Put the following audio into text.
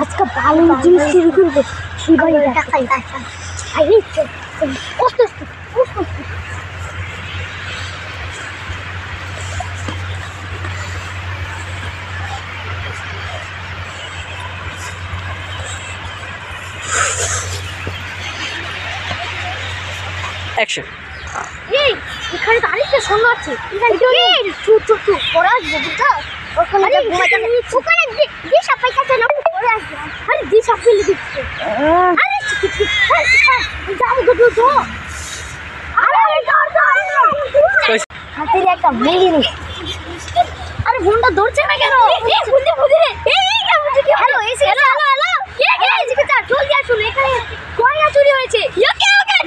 আজকে ভালো জিনিস শুরু করবো। অ্যাকশন। এই এখানে তো আরেকটা সঙ্গ আছে। এখানে চুপ চুপ চুপ পড়া আসবো বুঝছো? ওখানে যে সাপাই কাছে না পড়ে আসবো। আরে যে সাপাই দিচ্ছে। আরে যাও গো তো। আরে হাতের একটা মেয়ে রে। আরে ফোনটা ধরছে না কেন? এই বুঝে বুঝে রে। এই হ্যালো এসে হ্যালো হ্যালো কে এদিকে যা জলদি আসুন। এখানে গয়না চুরি হয়েছে। ওকে ওকে